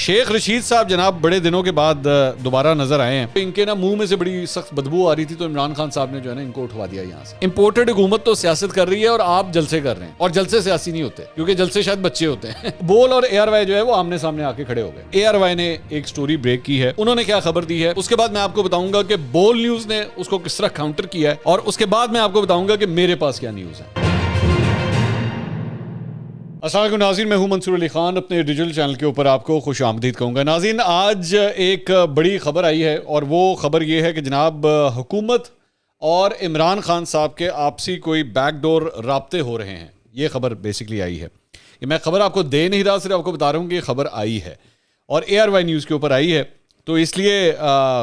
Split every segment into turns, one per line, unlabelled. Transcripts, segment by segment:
شیخ رشید صاحب جناب بڑے دنوں کے بعد دوبارہ نظر آئے ہیں. ان کے نا منہ میں سے بڑی سخت بدبو آ رہی تھی تو عمران خان صاحب نے جو ہے نا ان کو اٹھوا دیا یہاں سے. امپورٹڈ حکومت تو سیاست کر رہی ہے اور آپ جلسے کر رہے ہیں, اور جلسے سیاسی نہیں ہوتے کیونکہ جلسے شاید بچے ہوتے ہیں. بول اور اے آر وائی جو ہے وہ آمنے سامنے آ کے کھڑے ہو گئے. اے آر وائی نے ایک سٹوری بریک کی ہے, انہوں نے کیا خبر دی ہے, اس کے بعد میں آپ کو بتاؤں گا کہ بول نیوز نے اس کو کس طرح کاؤنٹر کیا ہے, اور اس کے بعد میں آپ کو بتاؤں گا کہ میرے پاس کیا نیوز ہے. السلام علیکم ناظرین, میں ہوں منصور علی خان, اپنے ڈیجیٹل چینل کے اوپر آپ کو خوش آمدید کہوں گا. ناظرین, آج ایک بڑی خبر آئی ہے اور وہ خبر یہ ہے کہ جناب حکومت اور عمران خان صاحب کے آپسی کوئی بیک ڈور رابطے ہو رہے ہیں. یہ خبر بیسکلی آئی ہے. کہ میں خبر آپ کو دے نہیں رہا, صرف آپ کو بتا رہا ہوں کہ یہ خبر آئی ہے اور اے آر وائی نیوز کے اوپر آئی ہے, تو اس لیے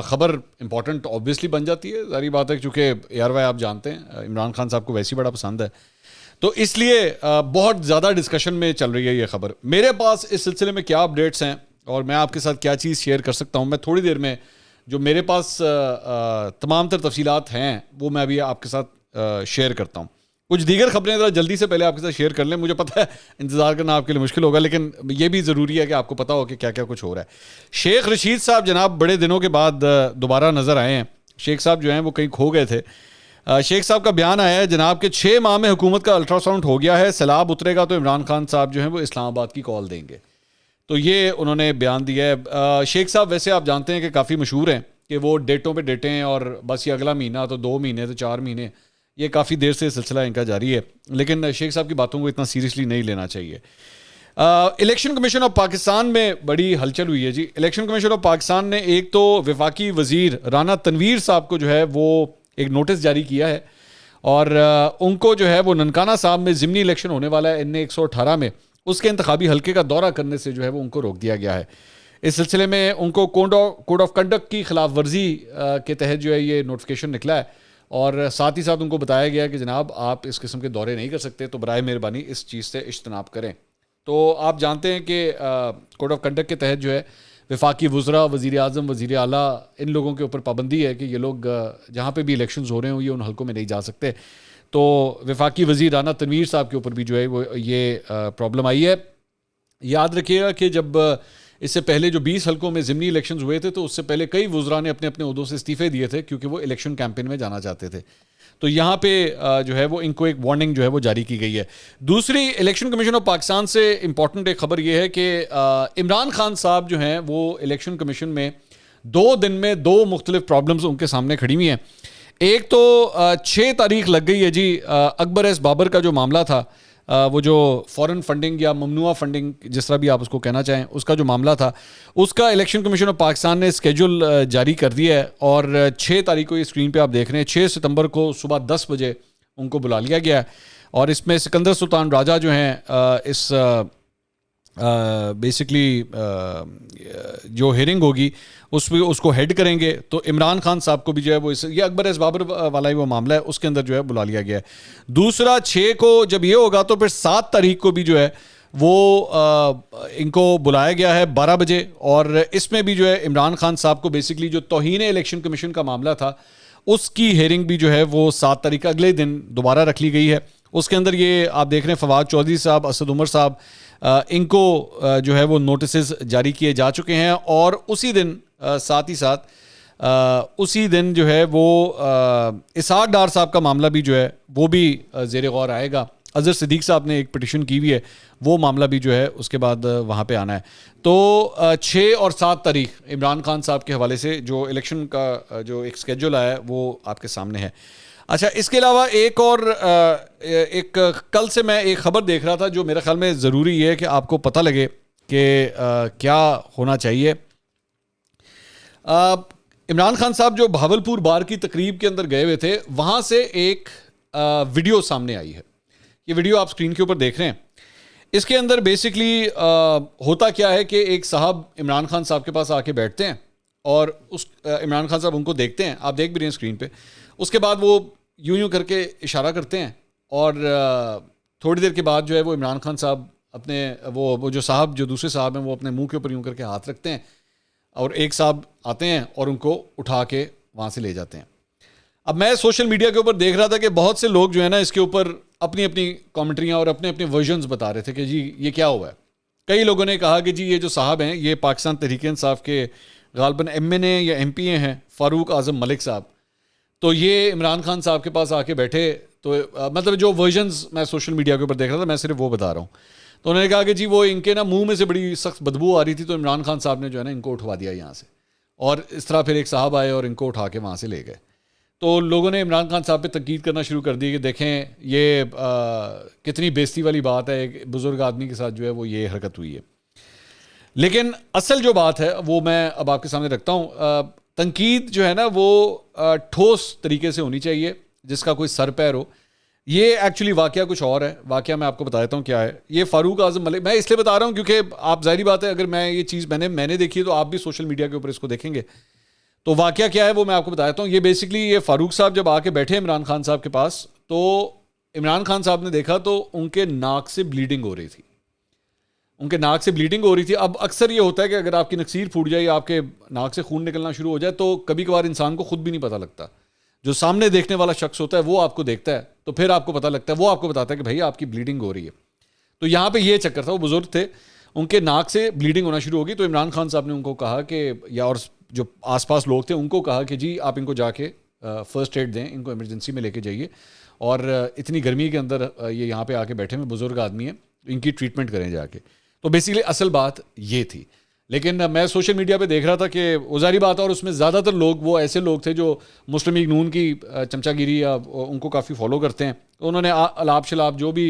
خبر امپورٹنٹ آبویسلی بن جاتی ہے. ظاہری بات ہے چونکہ اے آر وائی آپ جانتے ہیں عمران خان صاحب کو ویسے ہی بڑا پسند ہے, تو اس لیے بہت زیادہ ڈسکشن میں چل رہی ہے یہ خبر. میرے پاس اس سلسلے میں کیا اپڈیٹس ہیں اور میں آپ کے ساتھ کیا چیز شیئر کر سکتا ہوں, میں تھوڑی دیر میں جو میرے پاس تمام تر تفصیلات ہیں وہ میں ابھی آپ کے ساتھ شیئر کرتا ہوں. کچھ دیگر خبریں ذرا جلدی سے پہلے آپ کے ساتھ شیئر کر لیں. مجھے پتہ ہے انتظار کرنا آپ کے لیے مشکل ہوگا, لیکن یہ بھی ضروری ہے کہ آپ کو پتہ ہو کہ کیا کیا کچھ ہو رہا ہے. شیخ رشید صاحب جناب بڑے دنوں کے بعد دوبارہ نظر آئے ہیں. شیخ صاحب جو ہیں وہ کہیں کھو گئے تھے. شیخ صاحب کا بیان آیا ہے جناب کہ 6 ماہ میں حکومت کا الٹرا ساؤنڈ ہو گیا ہے, سیلاب اترے گا تو عمران خان صاحب جو ہیں وہ اسلام آباد کی کال دیں گے. تو یہ انہوں نے بیان دیا ہے. شیخ صاحب ویسے آپ جانتے ہیں کہ کافی مشہور ہیں کہ وہ ڈیٹوں پہ ڈیٹیں ہیں, اور بس یہ اگلا مہینہ تو 2 مہینے تو 4 مہینے, یہ کافی دیر سے سلسلہ ان کا جاری ہے. لیکن شیخ صاحب کی باتوں کو اتنا سیریسلی نہیں لینا چاہیے. الیکشن کمیشن آف پاکستان میں بڑی ہلچل ہوئی ہے جی. الیکشن کمیشن آف پاکستان نے ایک تو وفاقی وزیر رانا تنویر صاحب کو جو ہے وہ ایک نوٹس جاری کیا ہے, اور ان کو جو ہے وہ ننکانہ صاحب میں ضمنی الیکشن ہونے والا ہے این 118 میں, اس کے انتخابی حلقے کا دورہ کرنے سے جو ہے وہ ان کو روک دیا گیا ہے. اس سلسلے میں ان کو کوڈ آف کنڈکٹ کی خلاف ورزی کے تحت جو ہے یہ نوٹیفیکیشن نکلا ہے, اور ساتھ ہی ساتھ ان کو بتایا گیا کہ جناب آپ اس قسم کے دورے نہیں کر سکتے, تو برائے مہربانی اس چیز سے اجتناب کریں. تو آپ جانتے ہیں کہ کوڈ آف کنڈکٹ کے تحت جو ہے وفاقی وزراء, وزیر اعظم, وزیر اعلیٰ, ان لوگوں کے اوپر پابندی ہے کہ یہ لوگ جہاں پہ بھی الیکشنز ہو رہے ہوں یہ ان حلقوں میں نہیں جا سکتے. تو وفاقی وزیر رانا تنویر صاحب کے اوپر بھی جو ہے وہ یہ پرابلم آئی ہے. یاد رکھیے گا کہ جب اس سے پہلے جو 20 حلقوں میں ضمنی الیکشنز ہوئے تھے تو اس سے پہلے کئی وزراء نے اپنے اپنے عہدوں سے استعفے دیے تھے کیونکہ وہ الیکشن کیمپین میں جانا چاہتے تھے. تو یہاں پہ جو ہے وہ ان کو ایک وارننگ جو ہے وہ جاری کی گئی ہے. دوسری, الیکشن کمیشن آف پاکستان سے امپورٹنٹ ایک خبر یہ ہے کہ عمران خان صاحب جو ہیں وہ الیکشن کمیشن میں 2 دن میں 2 مختلف پرابلمز ان کے سامنے کھڑی ہوئی ہیں. ایک تو 6 تاریخ لگ گئی ہے جی اکبر ایس بابر کا جو معاملہ تھا, وہ جو فورن فنڈنگ یا ممنوعہ فنڈنگ جس طرح بھی آپ اس کو کہنا چاہیں, اس کا جو معاملہ تھا اس کا الیکشن کمیشن آف پاکستان نے اسکیجول جاری کر دیا ہے, اور 6 تاریخ کو یہ اسکرین پہ آپ دیکھ رہے ہیں 6 ستمبر کو صبح 10 بجے ان کو بلا لیا گیا ہے. اور اس میں سکندر سلطان راجہ جو ہیں اس بیسکلی جو ہیئرنگ ہوگی اس کو ہیڈ کریں گے. تو عمران خان صاحب کو بھی جو ہے وہ یہ اکبر ایس بابر والا ہی وہ معاملہ ہے, اس کے اندر جو ہے بلا لیا گیا ہے. دوسرا 6 کو جب یہ ہوگا تو پھر 7 تاریخ کو بھی جو ہے وہ ان کو بلایا گیا ہے 12 بجے, اور اس میں بھی جو ہے عمران خان صاحب کو بیسکلی جو توہین الیکشن کمیشن کا معاملہ تھا اس کی ہیئرنگ بھی جو ہے وہ 7 تاریخ اگلے دن دوبارہ رکھ لی گئی ہے. اس کے اندر یہ آپ دیکھ رہے ہیں فواد چودھری صاحب, اسد عمر صاحب, ان کو جو ہے وہ نوٹسز جاری کیے جا چکے ہیں. اور اسی دن ساتھ ہی ساتھ اسی دن جو ہے وہ اسحاق ڈار صاحب کا معاملہ بھی جو ہے وہ بھی زیر غور آئے گا. اظہر صدیق صاحب نے ایک پٹیشن کی ہوئی ہے, وہ معاملہ بھی جو ہے اس کے بعد وہاں پہ آنا ہے. تو 6 اور 7 تاریخ عمران خان صاحب کے حوالے سے جو الیکشن کا جو ایک اسکیجول آیا ہے وہ آپ کے سامنے ہے. اچھا, اس کے علاوہ ایک کل سے میں ایک خبر دیکھ رہا تھا جو میرے خیال میں ضروری ہے کہ آپ کو پتہ لگے کہ کیا ہونا چاہیے. عمران خان صاحب جو بھاولپور بار کی تقریب کے اندر گئے ہوئے تھے, وہاں سے ایک ویڈیو سامنے آئی ہے. یہ ویڈیو آپ سکرین کے اوپر دیکھ رہے ہیں. اس کے اندر بیسکلی ہوتا کیا ہے کہ ایک صاحب عمران خان صاحب کے پاس آ کے بیٹھتے ہیں اور عمران خان صاحب ان کو دیکھتے ہیں, آپ دیکھ بھی رہے ہیں سکرین پہ. اس کے بعد وہ یوں کر کے اشارہ کرتے ہیں, اور تھوڑی دیر کے بعد جو ہے وہ عمران خان صاحب اپنے وہ جو صاحب جو دوسرے صاحب ہیں وہ اپنے منہ کے اوپر یوں کر کے ہاتھ رکھتے ہیں, اور ایک صاحب آتے ہیں اور ان کو اٹھا کے وہاں سے لے جاتے ہیں. اب میں سوشل میڈیا کے اوپر دیکھ رہا تھا کہ بہت سے لوگ جو ہے نا اس کے اوپر اپنی اپنی کامنٹریاں اور اپنے اپنے ورژنز بتا رہے تھے کہ جی یہ کیا ہوا ہے. کئی لوگوں نے کہا کہ جی یہ جو صاحب ہیں یہ پاکستان تحریک انصاف کے غالباً ایم این اے یا ایم پی اے ہیں، فاروق اعظم ملک صاحب، تو یہ عمران خان صاحب کے پاس آ کے بیٹھے، تو مطلب جو ورژنز میں سوشل میڈیا کے اوپر دیکھ رہا تھا میں صرف وہ بتا رہا ہوں، تو انہوں نے کہا کہ جی وہ ان کے نا منہ میں سے بڑی سخت بدبو آ رہی تھی، تو عمران خان صاحب نے جو ہے نا ان کو اٹھوا دیا یہاں سے، اور اس طرح پھر ایک صاحب آئے اور ان کو اٹھا کے وہاں سے لے گئے. تو لوگوں نے عمران خان صاحب پہ تنقید کرنا شروع کر دی کہ دیکھیں یہ کتنی بےزتی والی بات ہے، ایک بزرگ آدمی کے ساتھ جو ہے وہ یہ حرکت ہوئی ہے. لیکن اصل جو بات ہے وہ میں اب آپ کے سامنے رکھتا ہوں. تنقید جو ہے نا وہ ٹھوس طریقے سے ہونی چاہیے جس کا کوئی سر پیر ہو. یہ ایکچولی واقعہ کچھ اور ہے، واقعہ میں آپ کو بتا دیتا ہوں کیا ہے. یہ فاروق اعظم ملک، میں اس لیے بتا رہا ہوں کیونکہ آپ ظاہری بات ہے اگر میں یہ چیز میں نے دیکھی ہے تو آپ بھی سوشل میڈیا کے اوپر اس کو دیکھیں گے. تو واقعہ کیا ہے وہ میں آپ کو بتا دیتا ہوں. یہ بیسکلی یہ فاروق صاحب جب آ کے بیٹھے عمران خان صاحب کے پاس، تو عمران خان صاحب نے دیکھا تو ان کے ناک سے بلیڈنگ ہو رہی تھی، ان کے ناک سے بلیڈنگ ہو رہی تھی. اب اکثر یہ ہوتا ہے کہ اگر آپ کی نکسیر پھوٹ جائے یا آپ کے ناک سے خون نکلنا شروع ہو جائے تو کبھی کبھار انسان کو خود بھی نہیں پتہ لگتا. جو سامنے دیکھنے والا شخص ہوتا ہے وہ آپ کو دیکھتا ہے تو پھر آپ کو پتہ لگتا ہے، وہ آپ کو بتاتا ہے کہ بھائی آپ کی بلیڈنگ ہو رہی ہے. تو یہاں پہ یہ چکر تھا، وہ بزرگ تھے، ان کے ناک سے بلیڈنگ ہونا شروع ہوگی. تو عمران خان صاحب نے ان کو کہا کہ، یا اور جو آس پاس لوگ تھے ان کو کہا کہ جی آپ ان کو جا کے فرسٹ ایڈ دیں، ان کو ایمرجنسی میں لے کے جائیے، اور اتنی گرمی کے اندر یہ یہاں پہ آ کے بیٹھے ہوئے بزرگ آدمی ہیں، ان کی ٹریٹمنٹ کریں جا کے. تو بیسیکلی اصل بات یہ تھی. لیکن میں سوشل میڈیا پہ دیکھ رہا تھا کہ ظاہری بات ہے، اور اس میں زیادہ تر لوگ وہ ایسے لوگ تھے جو مسلم لیگ نون کی چمچہ گیری یا ان کو کافی فالو کرتے ہیں. تو انہوں نے الاپ شلاب جو بھی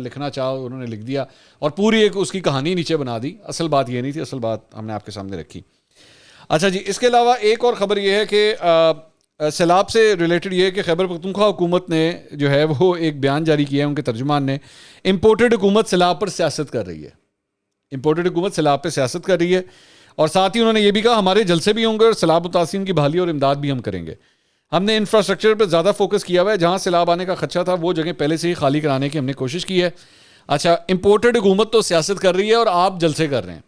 لکھنا چاہا انہوں نے لکھ دیا، اور پوری ایک اس کی کہانی نیچے بنا دی. اصل بات یہ نہیں تھی، اصل بات ہم نے آپ کے سامنے رکھی. اچھا جی، اس کے علاوہ ایک اور خبر یہ ہے کہ سیلاب سے ریلیٹڈ یہ ہے کہ خیبر پختونخوا حکومت نے جو ہے وہ ایک بیان جاری کیا ہے، ان کے ترجمان نے. امپورٹڈ حکومت سیلاب پر سیاست کر رہی ہے، امپورٹڈ حکومت سیلاب پہ سیاست کر رہی ہے. اور ساتھ ہی انہوں نے یہ بھی کہا ہمارے جلسے بھی ہوں گے اور سیلاب متاثرین کی بحالی اور امداد بھی ہم کریں گے. ہم نے انفراسٹرکچر پہ زیادہ فوکس کیا ہوا ہے، جہاں سیلاب آنے کا خدشہ تھا وہ جگہ پہلے سے ہی خالی کرانے کی ہم نے کوشش کی ہے. اچھا، امپورٹڈ حکومت تو سیاست کر رہی ہے اور آپ جلسے کر رہے ہیں.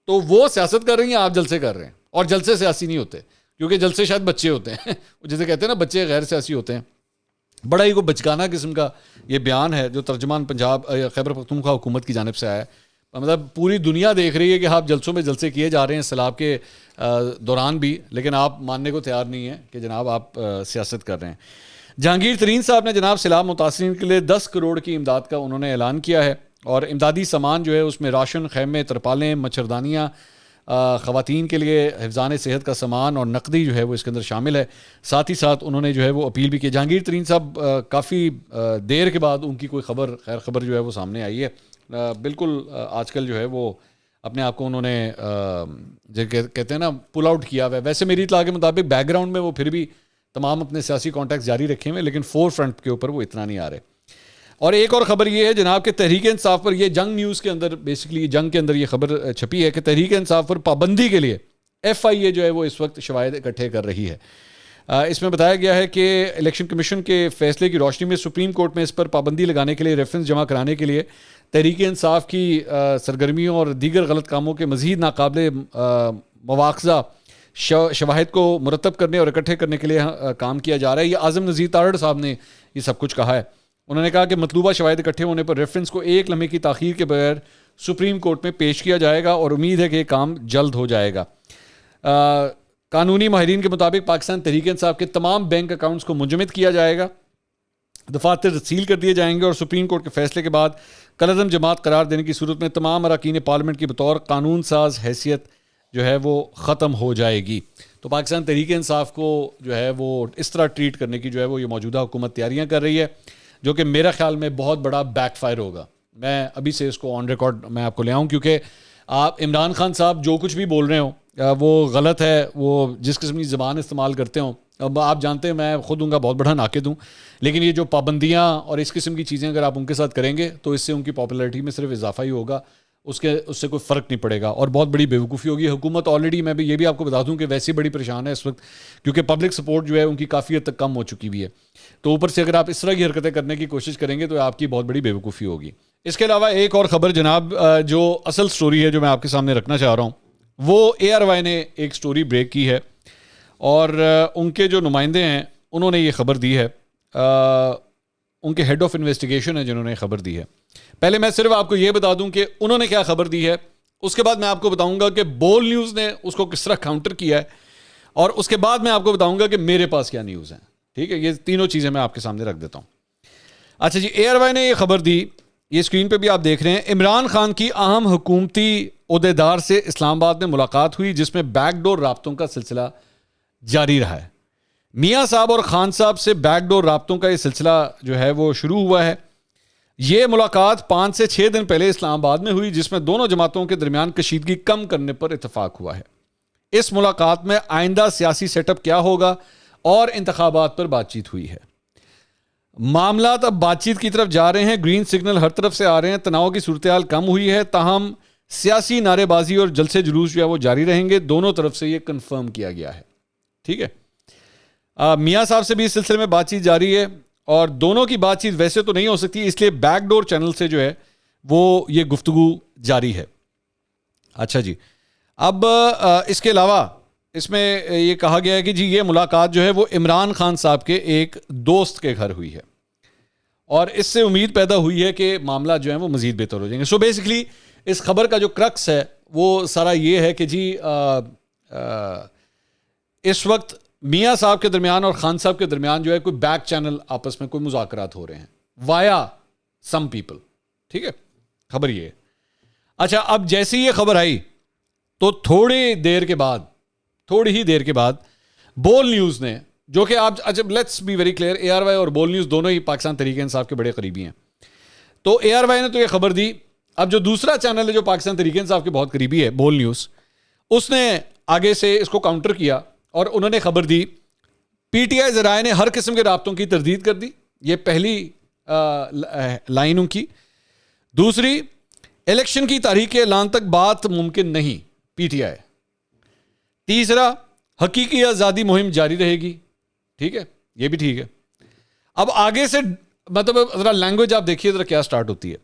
تو وہ سیاست کر رہی ہیں، آپ جلسے کر رہے ہیں، اور جلسے سیاسی نہیں ہوتے کیونکہ جلسے شاید بچے ہوتے ہیں جسے کہتے ہیں نا بچے غیر سیاسی ہوتے ہیں. بڑا ہی کو بچکانہ قسم کا یہ بیان ہے جو ترجمان پنجاب خیبر پختونخوا حکومت کی جانب سے آیا ہے. مطلب پوری دنیا دیکھ رہی ہے کہ آپ جلسوں میں جلسے کیے جا رہے ہیں سیلاب کے دوران بھی، لیکن آپ ماننے کو تیار نہیں ہیں کہ جناب آپ سیاست کر رہے ہیں. جہانگیر ترین صاحب نے جناب سیلاب متاثرین کے لیے 10 کروڑ کی امداد کا انہوں نے اعلان کیا ہے، اور امدادی سامان جو ہے اس میں راشن، خیمے، ترپالیں، مچھردانیاں، خواتین کے لیے حفظان صحت کا سامان اور نقدی جو ہے وہ اس کے اندر شامل ہے. ساتھ ہی ساتھ انہوں نے جو ہے وہ اپیل بھی کی. جہانگیر ترین صاحب کافی دیر کے بعد ان کی کوئی خیر خبر جو ہے وہ سامنے آئی ہے. بالکل آج کل جو ہے وہ اپنے آپ کو انہوں نے جو کہتے ہیں نا پل آؤٹ کیا ہوا ہے. ویسے میری اطلاع کے مطابق بیک گراؤنڈ میں وہ پھر بھی تمام اپنے سیاسی کانٹیکٹ جاری رکھے ہوئے، لیکن فور فرنٹ کے اوپر وہ اتنا نہیں آ رہے. اور ایک اور خبر یہ ہے جناب کہ تحریک انصاف پر، یہ جنگ نیوز کے اندر بیسکلی جنگ کے اندر یہ خبر چھپی ہے کہ تحریک انصاف پر پابندی کے لیے ایف آئی اے جو ہے وہ اس وقت شواہد اکٹھے کر رہی ہے. اس میں بتایا گیا ہے کہ الیکشن کمیشن کے فیصلے کی روشنی میں سپریم کورٹ میں اس پر پابندی لگانے کے لیے ریفرنس جمع کرانے کے لیے تحریک انصاف کی سرگرمیوں اور دیگر غلط کاموں کے مزید ناقابل مواخذہ شواہد کو مرتب کرنے اور اکٹھے کرنے کے لیے کام کیا جا رہا ہے. یہ اعظم نذیر تارڑ صاحب نے یہ سب کچھ کہا ہے. انہوں نے کہا کہ مطلوبہ شواہد اکٹھے ہونے پر ریفرنس کو ایک لمحے کی تاخیر کے بغیر سپریم کورٹ میں پیش کیا جائے گا، اور امید ہے کہ یہ کام جلد ہو جائے گا. قانونی ماہرین کے مطابق پاکستان تحریک انصاف کے تمام بینک اکاؤنٹس کو منجمد کیا جائے گا، دفاتر سیل کر دیے جائیں گے، اور سپریم کورٹ کے فیصلے کے بعد کالعدم جماعت قرار دینے کی صورت میں تمام اراکین پارلیمنٹ کی بطور قانون ساز حیثیت جو ہے وہ ختم ہو جائے گی. تو پاکستان تحریک انصاف کو جو ہے وہ اس طرح ٹریٹ کرنے کی جو ہے وہ یہ موجودہ حکومت تیاریاں کر رہی ہے، جو کہ میرا خیال میں بہت بڑا بیک فائر ہوگا. میں ابھی سے اس کو آن ریکارڈ میں آپ کو لے آؤں، کیونکہ آپ عمران خان صاحب جو کچھ بھی بول رہے ہوں وہ غلط ہے، وہ جس قسم کی زبان استعمال کرتے ہوں. اب آپ جانتے ہیں میں خود ان کا بہت بڑا ناقد ہوں، لیکن یہ جو پابندیاں اور اس قسم کی چیزیں اگر آپ ان کے ساتھ کریں گے تو اس سے ان کی پاپولیرٹی میں صرف اضافہ ہی ہوگا، اس سے کوئی فرق نہیں پڑے گا، اور بہت بڑی بیوقوفی ہوگی. حکومت آلریڈی میں بھی یہ بھی آپ کو بتا دوں کہ ویسی بڑی پریشان ہے اس وقت، کیونکہ پبلک سپورٹ جو ہے ان کی کافی حد تک کم ہو چکی بھی ہے. تو اوپر سے اگر آپ اس طرح کی حرکتیں کرنے کی کوشش کریں گے تو آپ کی بہت بڑی بیوقوفی ہوگی. اس کے علاوہ ایک اور خبر جناب، جو اصل سٹوری ہے جو میں آپ کے سامنے رکھنا چاہ رہا ہوں، وہ اے آر وائی نے ایک سٹوری بریک کی ہے، اور ان کے جو نمائندے ہیں انہوں نے یہ خبر دی ہے، ان کے ہیڈ آف انویسٹیگیشن ہے جنہوں نے خبر دی ہے. پہلے میں صرف آپ کو یہ بتا دوں کہ انہوں نے کیا خبر دی ہے, اس کے بعد میں آپ کو بتاؤں گا کہ بول نیوز نے اس کو کس طرح کاؤنٹر کیا ہے, اور اس کے بعد میں آپ کو بتاؤں گا کہ میرے پاس کیا نیوز ہیں. ٹھیک ہے, یہ تینوں چیزیں میں آپ کے سامنے رکھ دیتا ہوں. اچھا جی, ARY نے یہ خبر دی, یہ اسکرین پہ بھی آپ دیکھ رہے ہیں. عمران خان کی اہم حکومتی عہدیدار سے اسلام آباد میں ملاقات ہوئی جس میں بیک ڈور رابطوں کا سلسلہ جاری رہا ہے. میاں صاحب اور خان صاحب سے بیک ڈور رابطوں کا یہ سلسلہ جو ہے وہ شروع ہوا ہے. یہ ملاقات 5 سے 6 دن پہلے اسلام آباد میں ہوئی جس میں دونوں جماعتوں کے درمیان کشیدگی کم کرنے پر اتفاق ہوا ہے. اس ملاقات میں آئندہ سیاسی سیٹ اپ کیا ہوگا اور انتخابات پر بات چیت ہوئی ہے. معاملات اب بات چیت کی طرف جا رہے ہیں, گرین سگنل ہر طرف سے آ رہے ہیں, تناؤ کی صورتحال کم ہوئی ہے, تاہم سیاسی نعرے بازی اور جلسے جلوس جو ہے وہ جاری رہیں گے. دونوں طرف سے یہ کنفرم کیا گیا ہے. ٹھیک ہے, میاں صاحب سے بھی اس سلسلے میں بات چیت جاری ہے, اور دونوں کی بات چیت ویسے تو نہیں ہو سکتی, اس لیے بیک ڈور چینل سے جو ہے وہ یہ گفتگو جاری ہے. اچھا جی, اب اس کے علاوہ اس میں یہ کہا گیا ہے کہ جی یہ ملاقات جو ہے وہ عمران خان صاحب کے ایک دوست کے گھر ہوئی ہے, اور اس سے امید پیدا ہوئی ہے کہ معاملات جو ہیں وہ مزید بہتر ہو جائیں گے. سو بیسکلی اس خبر کا جو کرکس ہے وہ سارا یہ ہے کہ جی اس وقت میاں صاحب کے درمیان اور خان صاحب کے درمیان جو ہے کوئی بیک چینل آپس میں کوئی مذاکرات ہو رہے ہیں وایا سم پیپل. ٹھیک ہے, خبر یہ ہے. اچھا, اب جیسے یہ خبر آئی تو تھوڑی ہی دیر کے بعد بول نیوز نے, جو کہ آپ اچھا let's be very clear, ARY اور بول نیوز دونوں ہی پاکستان تحریک انصاف کے بڑے قریبی ہیں. تو ARY نے تو یہ خبر دی. اب جو دوسرا چینل ہے جو پاکستان تحریک انصاف کے بہت قریبی ہے, بول نیوز, اس نے آگے سے اس کو کاؤنٹر کیا اور انہوں نے خبر دی PTI ذرائع نے ہر قسم کے رابطوں کی تردید کر دی. یہ پہلی لائن ان کی. دوسری, الیکشن کی تاریخ کے اعلان تک بات ممکن نہیں PTI. تیسرا, حقیقی آزادی مہم جاری رہے گی. ٹھیک ہے, یہ بھی ٹھیک ہے. اب آگے سے مطلب ذرا لینگویج آپ دیکھیے ذرا کیا سٹارٹ ہوتی ہے.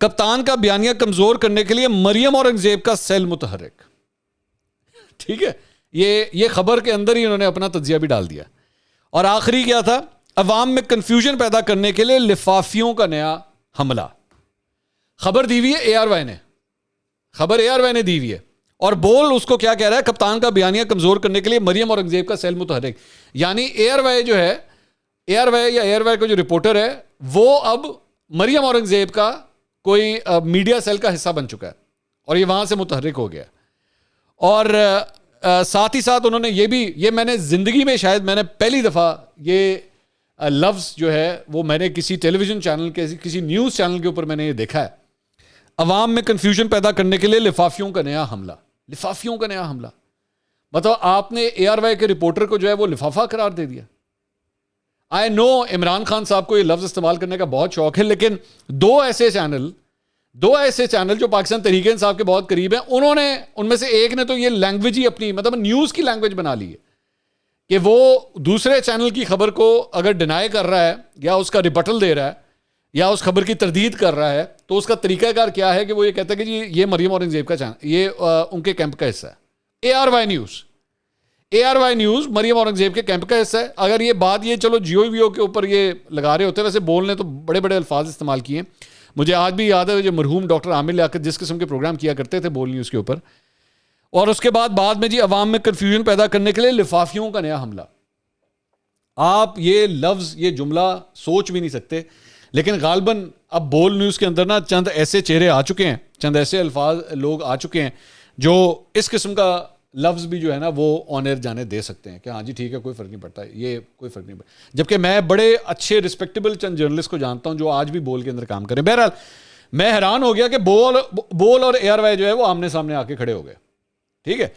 کپتان کا بیانیہ کمزور کرنے کے لیے مریم اورنگزیب کا سیل متحرک. ٹھیک ہے, یہ خبر کے اندر ہی انہوں نے اپنا تجزیہ بھی ڈال دیا. اور آخری کیا تھا, عوام میں کنفیوژن پیدا کرنے کے لیے لفافیوں کا نیا حملہ. خبر دی ہوئی ہے ARY نے دی ہوئی ہے, اور بول اس کو کیا کہہ رہا ہے, کپتان کا بیانیہ کمزور کرنے کے لیے مریم اورنگزیب کا سیل متحرک. یعنی ARY جو ہے, ARY کا جو رپورٹر ہے وہ اب مریم اورنگزیب کا کوئی میڈیا سیل کا حصہ بن چکا ہے, اور یہ وہاں سے متحرک ہو گیا. اور ساتھ ہی ساتھ انہوں نے یہ میں نے زندگی میں شاید میں نے پہلی دفعہ یہ لفظ جو ہے وہ میں نے کسی ٹیلی ویژن چینل کے کسی نیوز چینل کے اوپر میں نے یہ دیکھا ہے, عوام میں کنفیوژن پیدا کرنے کے لیے لفافیوں کا نیا حملہ. مطلب آپ نے ARY کے رپورٹر کو جو ہے وہ لفافہ قرار دے دیا. آئی نو عمران خان صاحب کو یہ لفظ استعمال کرنے کا بہت شوق ہے, لیکن دو ایسے چینل جو پاکستان تحریک انصاف کے بہت قریب ہیں, انہوں نے ان میں سے ایک نے تو یہ لینگویج ہی اپنی مطلب نیوز کی لینگویج بنا لی ہے کہ وہ دوسرے چینل کی خبر کو اگر ڈینائی کر رہا ہے یا اس کا ریبٹل دے رہا ہے یا اس خبر کی تردید کر رہا ہے تو اس کا طریقہ کار کیا ہے کہ وہ یہ کہتا ہے کہ جی یہ مریم اورنگزیب کا چینل, یہ ان کے کیمپ کا حصہ ہے. ARY نیوز مریم اورنگزیب کے کیمپ کا حصہ ہے. اگر یہ بات یہ چلو جیو کے اوپر یہ لگا رہے ہوتے, ویسے بولنے تو بڑے بڑے الفاظ استعمال کیے. مجھے آج بھی یاد ہے جو مرحوم ڈاکٹر عامر لیاقت جس قسم کے پروگرام کیا کرتے تھے بول نیوز کے اوپر, اور اس کے بعد میں جی عوام میں کنفیوژن پیدا کرنے کے لیے لفافیوں کا نیا حملہ. آپ یہ لفظ یہ جملہ سوچ بھی نہیں سکتے, لیکن غالباً اب بول نیوز کے اندر نا چند ایسے چہرے آ چکے ہیں, چند ایسے الفاظ لوگ آ چکے ہیں جو اس قسم کا لفظ بھی جو ہے نا وہ آن ایئر جانے دے سکتے ہیں کہ ہاں جی ٹھیک ہے کوئی فرق نہیں پڑتا, یہ کوئی فرق نہیں پڑتا. جبکہ میں بڑے اچھے رسپیکٹیبل چند جرنلسٹ کو جانتا ہوں جو آج بھی بول کے اندر کام کریں. بہرحال میں حیران ہو گیا کہ بول اور ARY جو ہے وہ آمنے سامنے آ کے کھڑے ہو گئے. ٹھیک ہے,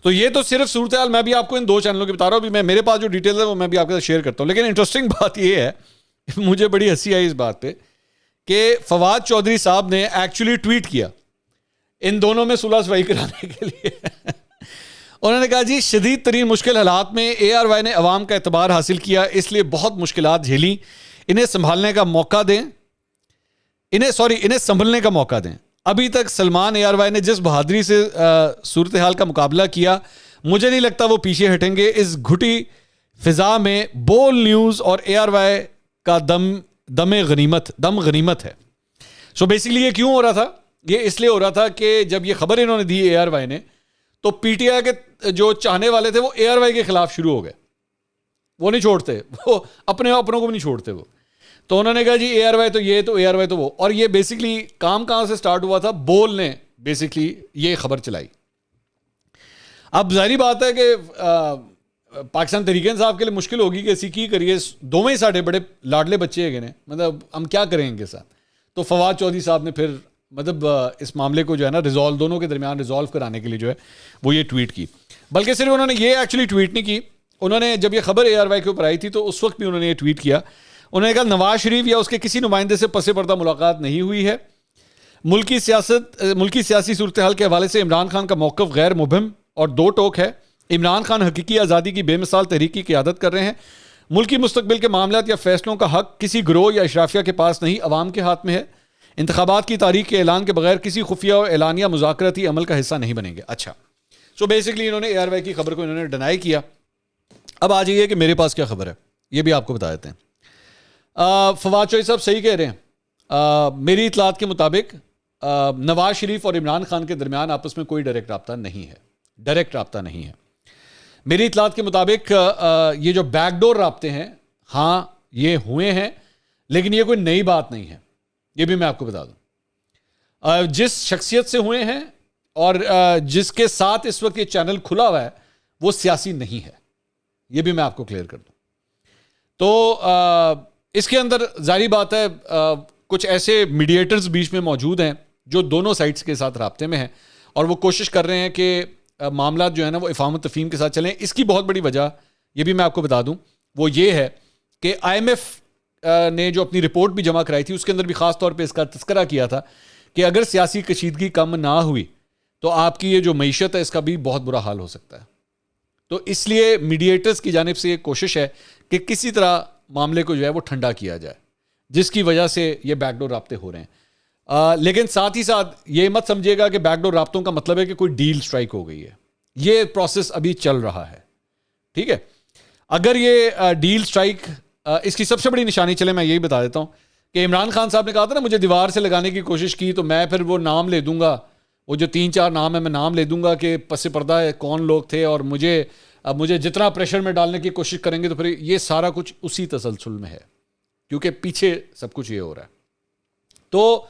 تو یہ تو صرف صورتحال میں بھی آپ کو ان دو چینلوں کی بتا رہا ہوں. ابھی میرے پاس جو ڈیٹیل ہے وہ میں بھی آپ کے ساتھ شیئر کرتا ہوں. لیکن انٹرسٹنگ بات یہ ہے, مجھے بڑی ہنسی آئی اس بات پہ کہ فواد چودھری صاحب نے ایکچولی ٹویٹ کیا ان دونوں میں صلح صفائی کرانے کے لیے. انہوں نے کہا جی شدید ترین مشکل حالات میں ARY نے عوام کا اعتبار حاصل کیا, اس لیے بہت مشکلات جھیلیں, انہیں سنبھلنے کا موقع دیں. ابھی تک سلمان ARY نے جس بہادری سے صورتحال کا مقابلہ کیا, مجھے نہیں لگتا وہ پیچھے ہٹیں گے. اس گھٹی فضا میں بول نیوز اور ARY کا دم غنیمت ہے. سو بیسکلی یہ کیوں ہو رہا تھا؟ یہ اس لیے ہو رہا تھا کہ جب یہ خبر انہوں نے دی اے آر وائی نے تو پی ٹی آئی کے جو چاہنے والے تھے وہ اے آر وائی کے خلاف شروع ہو گئے. وہ نہیں چھوڑتے, وہ اپنوں کو بھی نہیں چھوڑتے. وہ تو انہوں نے کہا جی اے آر وائی تو یہ, تو اے آر وائی تو وہ. اور یہ بیسکلی کام کہاں سے سٹارٹ ہوا تھا؟ بول نے بیسکلی یہ خبر چلائی. اب ظاہری بات ہے کہ پاکستان تحریک انصاف کے لیے مشکل ہوگی کہ اسی کی کریے, دونوں ہی ساڈے بڑے لاڈلے بچے ہیں, مطلب ہم کیا کریں ان کے ساتھ. تو فواد چودھری صاحب نے پھر مطلب اس معاملے کو جو ہے نا ریزالو, دونوں کے درمیان ریزالو کرانے کے لیے جو ہے وہ یہ ٹویٹ کی. بلکہ صرف انہوں نے یہ ایکچولی ٹویٹ نہیں کی, انہوں نے جب یہ خبر اے آر وائی کے اوپر آئی تھی تو اس وقت بھی انہوں نے یہ ٹویٹ کیا. انہوں نے کہا نواز شریف یا اس کے کسی نمائندے سے پس پردہ ملاقات نہیں ہوئی ہے. ملکی سیاسی صورتحال کے حوالے سے عمران خان کا موقف غیر مبہم اور دو ٹوک ہے. عمران خان حقیقی آزادی کی بے مثال تحریک کی قیادت کر رہے ہیں. ملکی مستقبل کے معاملات یا فیصلوں کا حق کسی گروہ یا اشرافیہ کے پاس نہیں, عوام کے ہاتھ میں ہے. انتخابات کی تاریخ کے اعلان کے بغیر کسی خفیہ اور اعلانیہ مذاکراتی عمل کا حصہ نہیں بنیں گے. اچھا, سو بیسکلی انہوں نے اے آر وائی کی خبر کو انہوں نے ڈینائی کیا. اب آ جائیے کہ میرے پاس کیا خبر ہے, یہ بھی آپ کو بتا دیتے ہیں. فواد چودھری صاحب صحیح کہہ رہے ہیں. میری اطلاعات کے مطابق نواز شریف اور عمران خان کے درمیان آپس میں کوئی ڈائریکٹ رابطہ نہیں ہے. میری اطلاعات کے مطابق یہ جو بیک ڈور رابطے ہیں, ہاں یہ ہوئے ہیں, لیکن یہ کوئی نئی بات نہیں ہے. یہ بھی میں آپ کو بتا دوں, جس شخصیت سے ہوئے ہیں اور جس کے ساتھ اس وقت یہ چینل کھلا ہوا ہے وہ سیاسی نہیں ہے. یہ بھی میں آپ کو کلیئر کر دوں. تو اس کے اندر ظاہری بات ہے کچھ ایسے میڈیٹرز بیچ میں موجود ہیں جو دونوں سائڈز کے ساتھ رابطے میں ہیں اور وہ کوشش کر رہے ہیں کہ معاملات جو ہے نا وہ افہام و تفہیم کے ساتھ چلیں. اس کی بہت بڑی وجہ یہ بھی میں آپ کو بتا دوں, وہ یہ ہے کہ آئی ایم ایف نے جو اپنی رپورٹ بھی جمع کرائی تھی اس کے اندر بھی خاص طور پہ اس کا تذکرہ کیا تھا کہ اگر سیاسی کشیدگی کم نہ ہوئی تو آپ کی یہ جو معیشت ہے اس کا بھی بہت برا حال ہو سکتا ہے. تو اس لیے میڈیٹرز کی جانب سے یہ کوشش ہے کہ کسی طرح معاملے کو جو ہے وہ ٹھنڈا کیا جائے, جس کی وجہ سے یہ بیک ڈور رابطے ہو رہے ہیں. لیکن ساتھ ہی ساتھ یہ مت سمجھیے گا کہ بیک ڈور رابطوں کا مطلب ہے کہ کوئی ڈیل سٹرائک ہو گئی ہے. یہ پروسیس ابھی چل رہا ہے, ٹھیک ہے. اگر یہ ڈیل سٹرائک, اس کی سب سے بڑی نشانی, چلے میں یہی بتا دیتا ہوں کہ عمران خان صاحب نے کہا تھا نا مجھے دیوار سے لگانے کی کوشش کی تو میں پھر وہ نام لے دوں گا, وہ جو 3-4 نام ہے میں نام لے دوں گا کہ پس پردہ کون لوگ تھے اور مجھے جتنا پریشر میں ڈالنے کی کوشش کریں گے تو پھر یہ سارا کچھ اسی تسلسل میں ہے, کیونکہ پیچھے سب کچھ یہ ہو رہا ہے. تو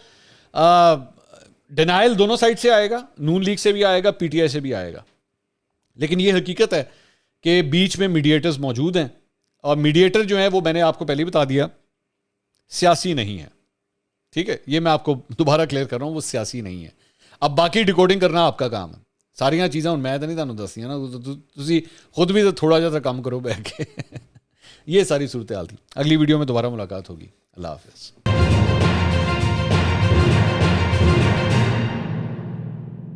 ڈینائل دونوں سائڈ سے آئے گا, نون لیگ سے بھی آئے گا, پی ٹی آئی سے بھی آئے گا. لیکن یہ حقیقت ہے کہ بیچ میں میڈیٹرز موجود ہیں اور میڈیٹر جو ہیں وہ میں نے آپ کو پہلے بتا دیا سیاسی نہیں ہے, ٹھیک ہے. یہ میں آپ کو دوبارہ کلیئر کر رہا ہوں, وہ سیاسی نہیں ہے. اب باقی ڈیکوڈنگ کرنا آپ کا کام ہے. ساریاں چیزاں میں تو نہیں تمہیں دسیاں نا, تسی خود بھی تو تھوڑا جہا کام کرو بیٹھ کے. یہ ساری صورتحال تھی. اگلی ویڈیو میں دوبارہ ملاقات ہوگی. اللہ حافظ.